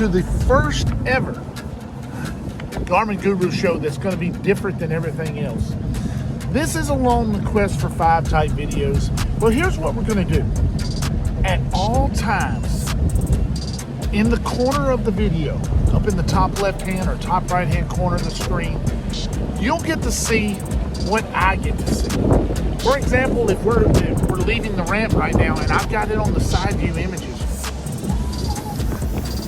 to the first ever Garmin Guru show that's going to be different than everything else. This is along the Quest for 5 type videos. Well, here's what we're going to do. At all times, in the corner of the video, up in the top left hand or top right hand corner of the screen, you'll get to see what I get to see. For example, if we're leaving the ramp right now and I've got it on the side view images,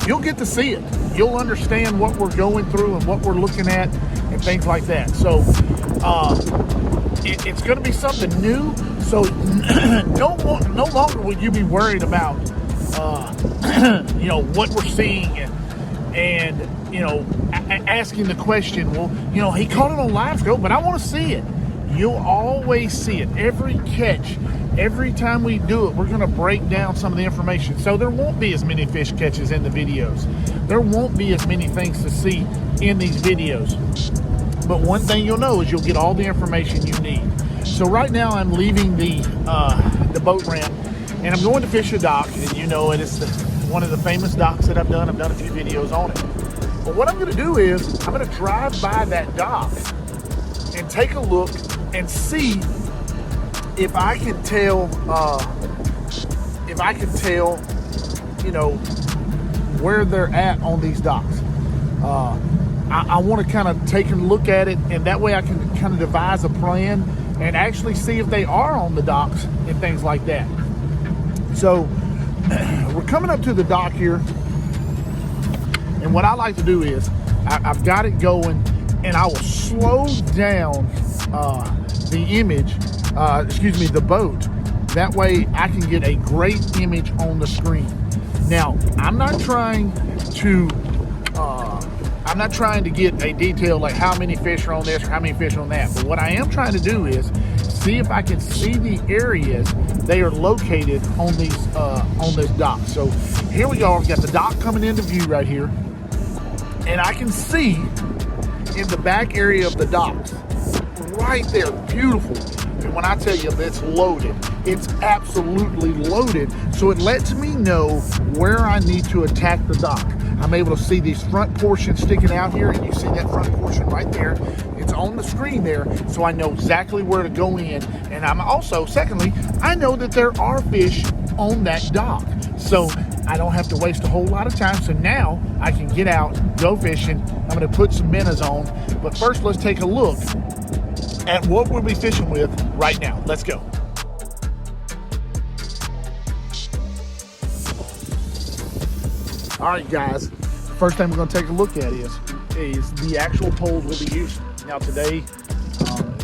you'll get to see it. You'll understand what we're going through and what we're looking at and things like that. So it's going to be something new. So no longer will you be worried about what we're seeing and asking the question, well, he caught it on Livescope, but I want to see it. You'll always see it. Every catch, every time we do it, we're going to break down some of the information. So there won't be as many fish catches in the videos. There won't be as many things to see in these videos. But one thing you'll know is you'll get all the information you need. So right now I'm leaving the boat ramp and I'm going to fish a dock, and it's one of the famous docks that I've done. I've done a few videos on it. But what I'm going to do is I'm going to drive by that dock and take a look and see if I can tell where they're at on these docks. I want to kind of take a look at it, and that way I can kind of devise a plan and actually see if they are on the docks and things like that. So we're coming up to the dock here, and what I like to do is I've got it going, and I will slow down the boat. That way I can get a great image on the screen. Now, I'm not trying to get a detail like how many fish are on this or how many fish are on that. But what I am trying to do is see if I can see the areas they are located on this dock. So here we go. I've got the dock coming into view right here, and I can see in the back area of the docks right there, beautiful. And when I tell you it's loaded, it's absolutely loaded. So it lets me know where I need to attack the dock. I'm able to see these front portions sticking out here, and you see that front portion right there. It's on the screen there, so I know exactly where to go in. And I'm also, secondly, I know that there are fish on that dock. So I don't have to waste a whole lot of time. So now I can get out, go fishing. I'm gonna put some minnows on. But first, let's take a look at what we'll be fishing with right now. Let's go. All right, guys, the first thing we're going to take a look at is the actual poles we'll be using. Now today,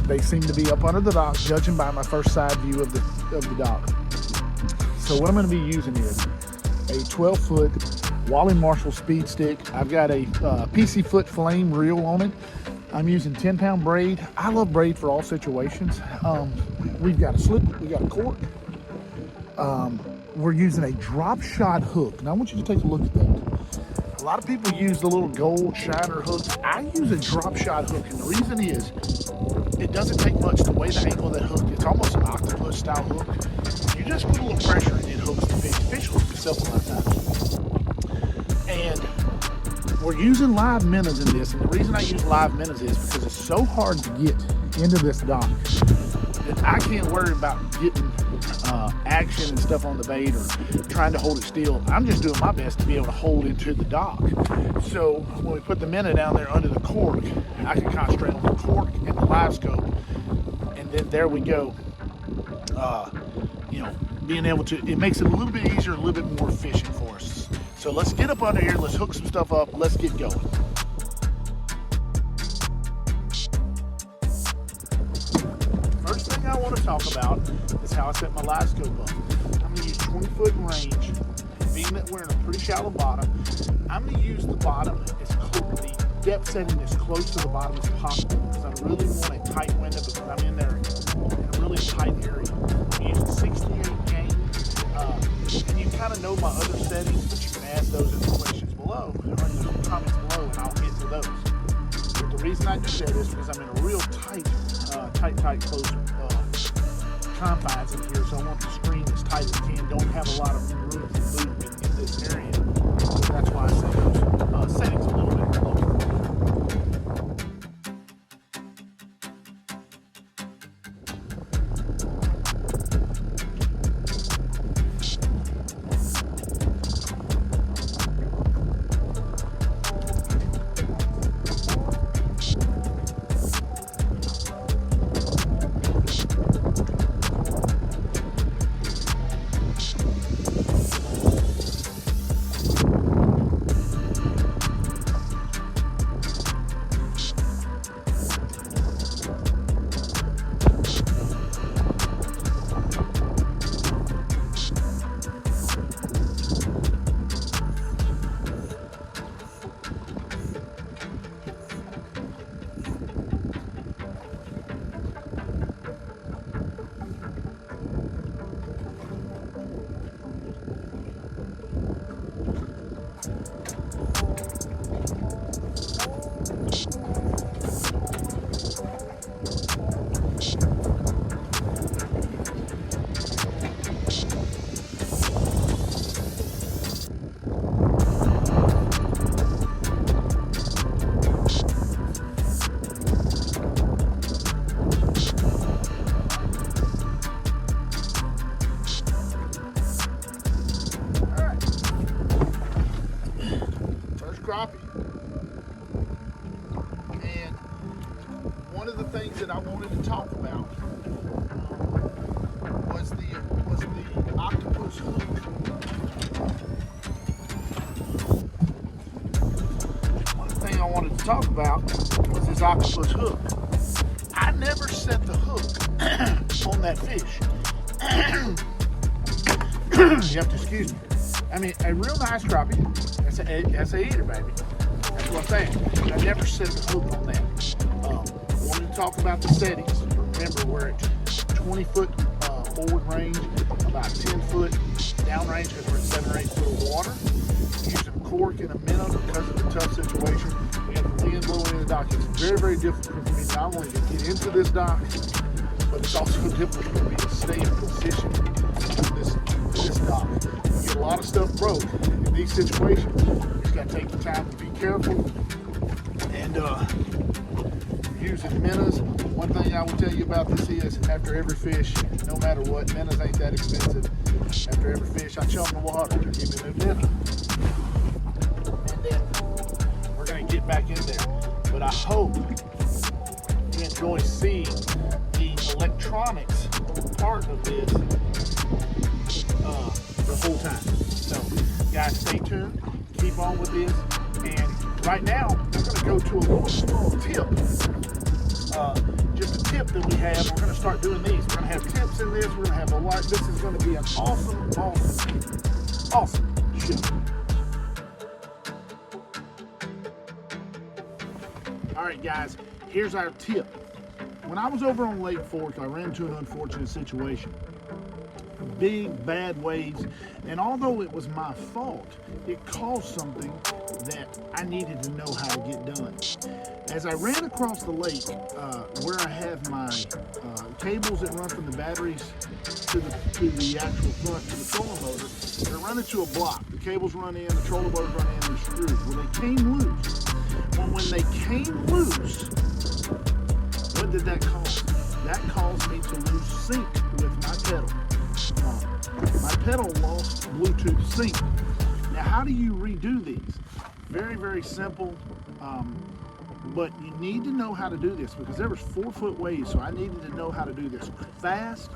they seem to be up under the dock, judging by my first side view of the dock. So what I'm going to be using is a 12-foot Wally Marshall speed stick. I've got a PC foot flame reel on it. I'm using 10-pound braid. I love braid for all situations. We've got a slip, we've got a cork. We're using a drop shot hook. Now I want you to take a look at that. A lot of people use the little gold shiner hooks. I use a drop shot hook, and the reason is it doesn't take much to weigh the angle of that hook. It's almost an octopus style hook. You just put a little pressure and it hooks the fish. Fish hooks themselves a lot of times. And we're using live minnows in this, and the reason I use live minnows is because it's so hard to get into this dock that I can't worry about getting action and stuff on the bait or trying to hold it still. I'm just doing my best to be able to hold it to the dock. So when we put the minnow down there under the cork, I can concentrate on the cork and the Livescope, and then there we go. Being able to, it makes it a little bit easier, a little bit more fishing for us. So let's get up under here, let's hook some stuff up, let's get going. First thing I want to talk about is how I set my Livescope up. I'm going to use 20-foot range. Being that we're in a pretty shallow bottom, I'm going to use the bottom the depth setting as close to the bottom as possible, because I really want a tight window, because I'm in there in a really tight area. I'm using 68 gain, and you kind of know my other settings, but you can ask those in the questions below, or in the comments below, and I'll get to those. But the reason I do that is because I'm in a real tight close confines in here, so I want the screen as tight as it can. Don't have a lot of room for movement in this area, so that's why I say those. the settings a little bit lower. Crappie. And one of the things that I wanted to talk about was the octopus hook. One thing I wanted to talk about was this octopus hook. I never set the hook on that fish. You have to excuse me. I mean, a real nice crappie. That's a eater, baby. That's what I'm saying. I never set the hook on that. Wanted to talk about the settings. Remember, we're at 20 foot forward range, about 10 foot down range because we're at 7 or 8 foot of water. Using a cork and a minnow because of the tough situation. We have the wind blowing in the dock. It's very, very difficult for me not only to get into this dock, but it's also difficult for me to stay in position on this dock. You get a lot of stuff broke in these situations. You just got to take the time to be careful and using minnows. One thing I will tell you about this is after every fish, no matter what, minnows ain't that expensive. After every fish, I chum the water to give me a new minnow. And then we're going to get back in there. But I hope you enjoy seeing the electronics part of this the whole time. So guys, stay tuned, keep on with this, and right now we're going to go to a little small tip, just a tip that we have. We're going to start doing these. We're going to have tips in this. We're going to have a lot. This is going to be an awesome show. All right guys, here's our tip. When I was over on Lake Fork, I ran into an unfortunate situation. Big bad waves, and although it was my fault, it caused something that I needed to know how to get done. As I ran across the lake, where I have my cables that run from the batteries to the actual front to the trolling motor, they're running to a block. The cables run in, the trolling motors run in, the screws. Well, they came loose. Well, when they came loose, what did that cause? That caused me to lose sync with my pedal. My pedal lost Bluetooth sync. Now, how do you redo these? Very, very simple, but you need to know how to do this because there was 4 foot waves, so I needed to know how to do this fast.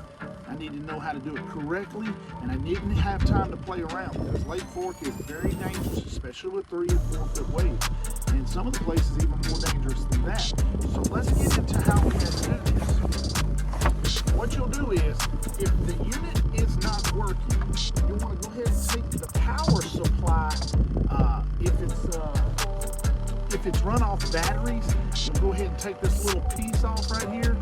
I needed to know how to do it correctly, and I didn't have time to play around because Lake Fork is very dangerous, especially with 3 and 4 foot waves, and some of the places even more dangerous than that. So let's get into how we're going to do this. What you'll do is, if the unit is not working, you want to go ahead and take the power supply. If it's run off batteries, you'll go ahead and take this little piece off right here.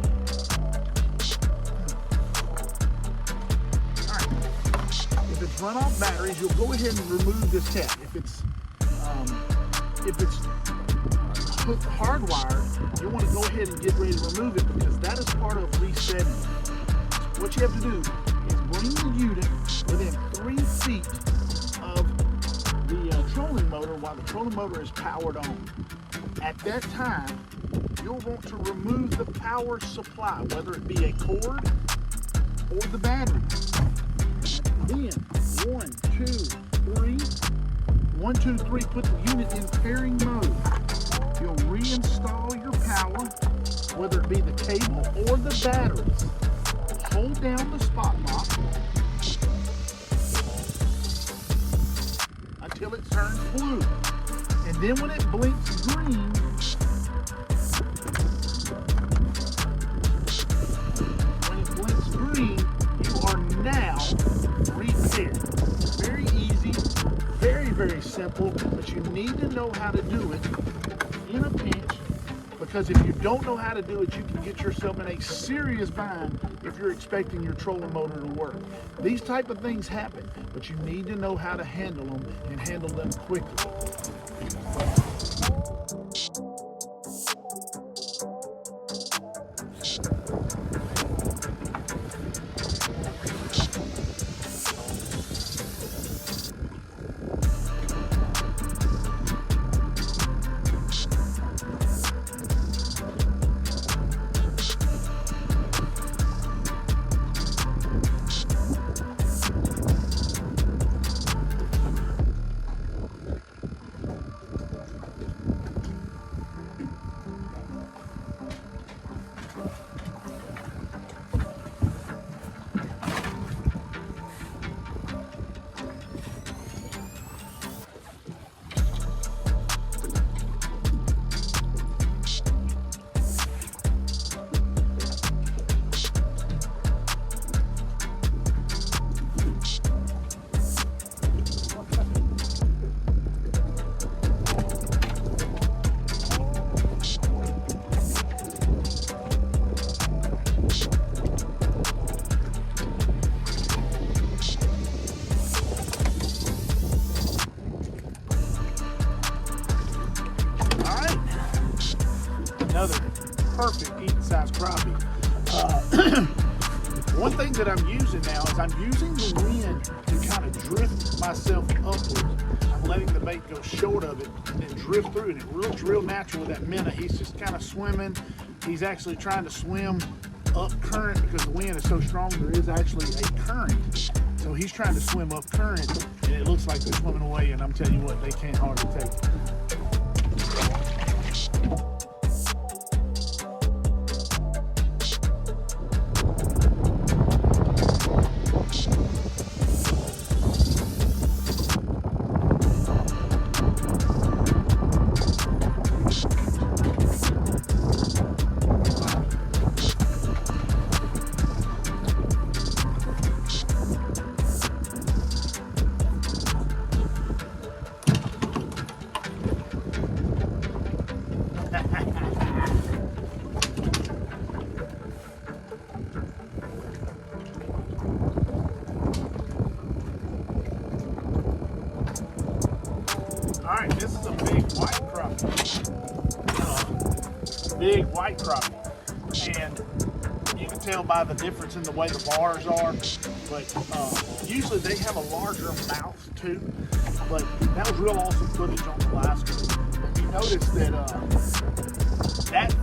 All right. If it's run off batteries, you'll go ahead and remove this tab. If it's hardwired, you want to go ahead and get ready to remove it because that is part of resetting. What you have to do is bring the unit within 3 feet of the trolling motor while the trolling motor is powered on. At that time, you'll want to remove the power supply, whether it be a cord or the battery. Then 1, 2, 3. 1, 2, 3, put the unit in pairing mode. You'll reinstall your power, whether it be the cable or the batteries. Hold down the spot lock until it turns blue. And then when it blinks green, you are now repaired. Very easy, very simple, but you need to know how to do it in a pinch, because if you don't know how to do it, you can get yourself in a serious bind if you're expecting your trolling motor to work. These type of things happen, but you need to know how to handle them and handle them quickly. Another perfect eating size crappie. One thing that I'm using now is I'm using the wind to kind of drift myself upwards. I'm letting the bait go short of it and then drift through it. It looks real natural with that minnow. He's just kind of swimming. He's actually trying to swim up current because the wind is so strong. There is actually a current. So he's trying to swim up current, and it looks like they're swimming away, and I'm telling you what, they can't hardly take it. Alright, this is a big white crappie. Big white crappie. And you can tell by the difference in the way the bars are. But usually they have a larger mouth too. But that was real awesome footage on the Livescope. And you notice that that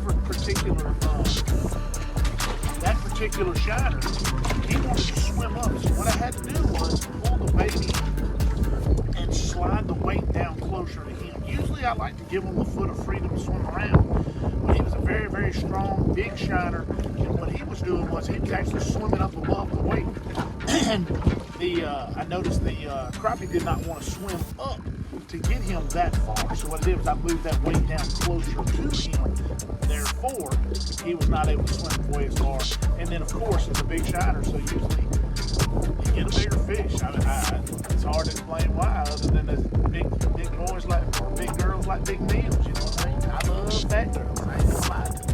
particular shiner, he wanted to swim up. So what I had to do was pull the baby and slide the weight down closer to him. Usually I like to give him a foot of freedom to swim around. But he was a very strong, big shiner, and what he was doing was he was actually swimming up above the weight. And I noticed the crappie did not want to swim up to get him that far. So what I did was I moved that weight down closer to him. Therefore, he was not able to swim away as far. And then, of course, it's a big shiner, so usually you get a bigger fish. It's hard to explain why, other than the big boys like big girls like big meals. You know what I mean? I love fat girls. I ain't gonna lie to you.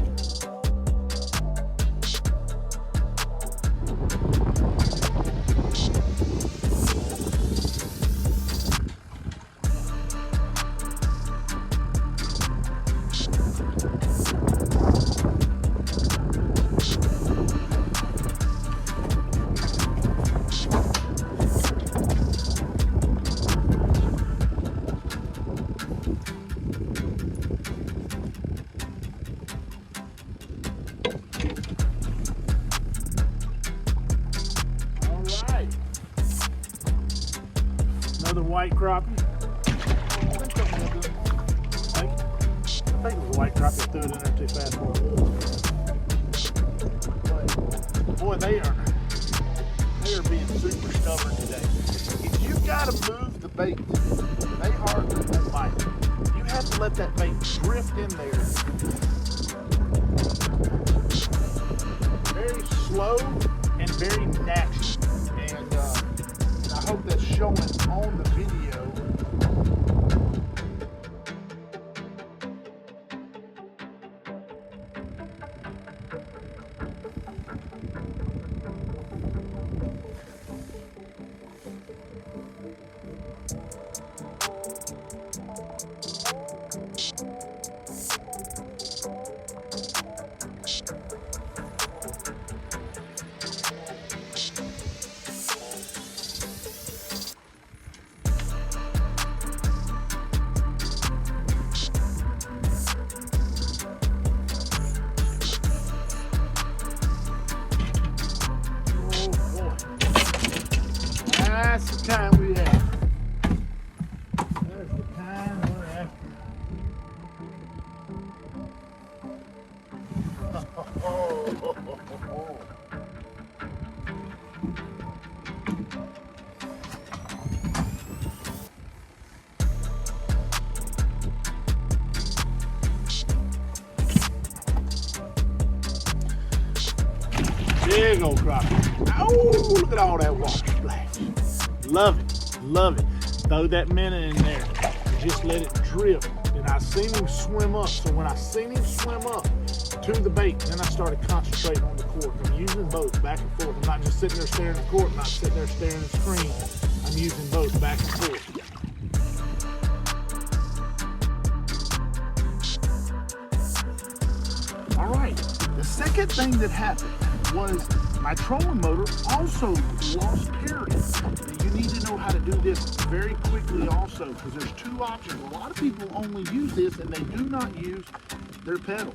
another white crappie. I think it was a white crappie. I threw it in there too fast for it. But boy, they are being super stubborn today. If you've got to move the bait, they hardly won't bite. You have to let that bait drift in there. Very slow and very natural. And I hope that's showing on the video. That's the time we have. That's the time we're after. Big old crappie. Oh, look at all that water splash. Love it, love it. Throw that minute in there. Just let it drift. And I seen him swim up. So when I seen him swim up to the bait, then I started concentrating on the cork. I'm using both back and forth. I'm not just sitting there staring at the cork, not sitting there staring at the screen. I'm using both back and forth. All right, the second thing that happened was my trolling motor also lost parity. You need to know how to do this very quickly also, because there's two options. A lot of people only use this and they do not use their pedal.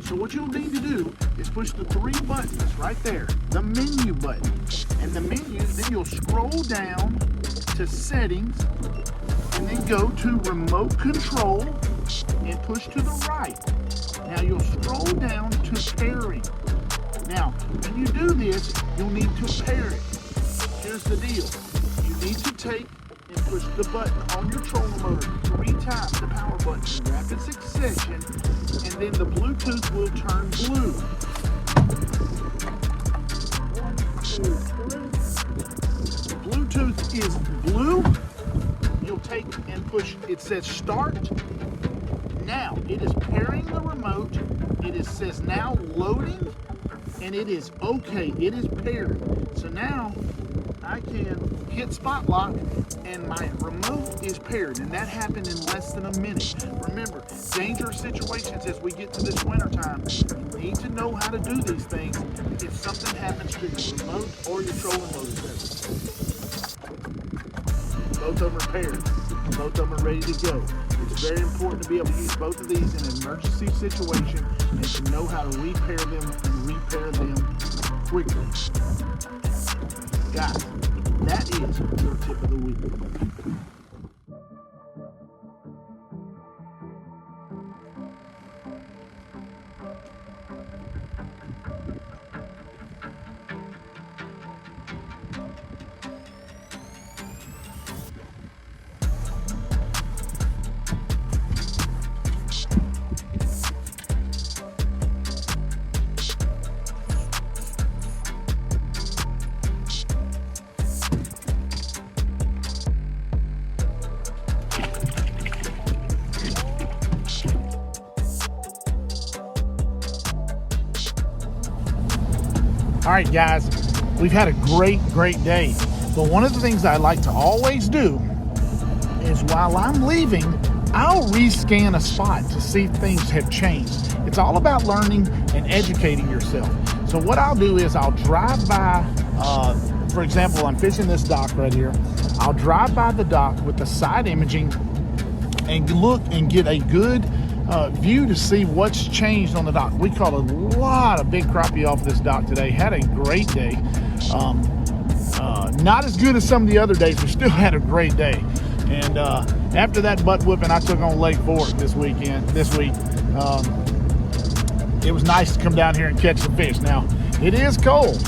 So what you'll need to do is push the three buttons right there, the menu button. And the menu, then you'll scroll down to settings and then go to remote control and push to the right. Now you'll scroll down to pairing. Now, when you do this, you'll need to pair it. Here's the deal. You need to take and push the button on your trolling motor 3 times, the power button, in rapid succession, and then the Bluetooth will turn blue. 1, 2, 3. Bluetooth is blue. You'll take and push, it says start. Now, it is pairing the remote. It says now loading. And it is okay, it is paired. So now I can hit spot lock and my remote is paired, and that happened in less than a minute. Remember, dangerous situations as we get to this winter time, you need to know how to do these things if something happens to your remote or your trolling motor. Both of them are paired, both of them are ready to go. It's very important to be able to use both of these in an emergency situation and to know how to repair them and repair them quickly. Guys, that is your tip of the week. All right, guys, we've had a great day. But one of the things I like to always do is while I'm leaving, I'll rescan a spot to see if things have changed. It's all about learning and educating yourself. So what I'll do is I'll drive by, for example, I'm fishing this dock right here. I'll drive by the dock with the side imaging and look and get a good view to see what's changed on the dock. We caught a lot of big crappie off this dock today. Had a great day. Not as good as some of the other days, but still had a great day. And after that butt whooping I took on Lake Fork this week, it was nice to come down here and catch some fish. Now, it is cold.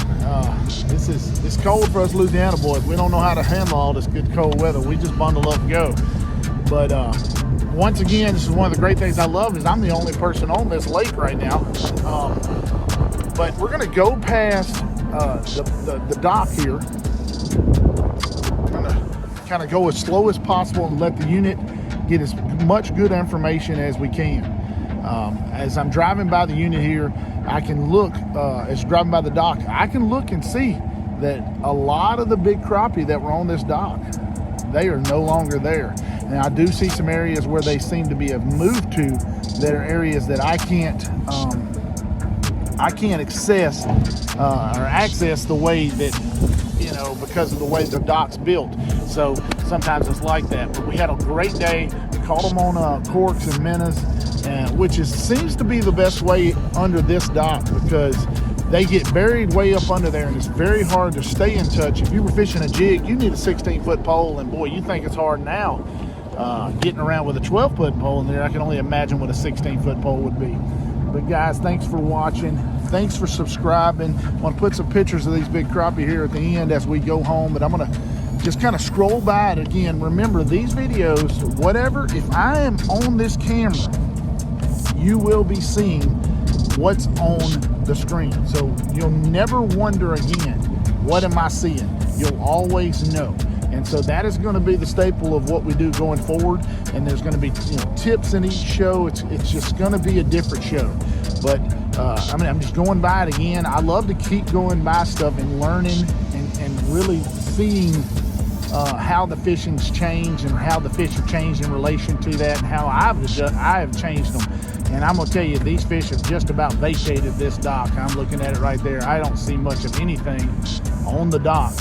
It's cold for us Louisiana boys. We don't know how to handle all this good cold weather. We just bundle up and go. But once again, this is one of the great things I love is I'm the only person on this lake right now. But we're gonna go past the dock here. I'm gonna kind of go as slow as possible and let the unit get as much good information as we can. As I'm driving by the unit here, I can look, as driving by the dock, I can look and see that a lot of the big crappie that were on this dock, they are no longer there. Now I do see some areas where they seem to be have moved to that are areas that I can't access or access the way that, you know, because of the way the dock's built. So sometimes it's like that. But we had a great day. We caught them on corks and minnows, which seems to be the best way under this dock because they get buried way up under there and it's very hard to stay in touch. If you were fishing a jig, you need a 16-foot pole, and boy, you think it's hard now getting around with a 12-foot pole in there. I can only imagine what a 16-foot pole would be. But guys, thanks for watching. Thanks for subscribing. I want to put some pictures of these big crappie here at the end as we go home, but I'm going to just kind of scroll by it again. Remember, these videos, whatever, if I am on this camera, you will be seeing what's on the screen. So you'll never wonder again, what am I seeing? You'll always know. And so that is going to be the staple of what we do going forward. And there's going to be, you know, tips in each show. It's just going to be a different show. But I mean, I'm just going by it again. I love to keep going by stuff and learning and really seeing how the fishing's changed and how the fish have changed in relation to that, and how I have changed them. And I'm gonna tell you, these fish have just about vacated this dock. I'm looking at it right there. I don't see much of anything on the dock.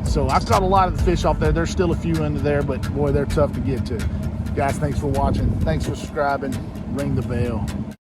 So I've caught a lot of the fish off there. There's still a few under there, but boy, they're tough to get to. Guys, thanks for watching. Thanks for subscribing. Ring the bell.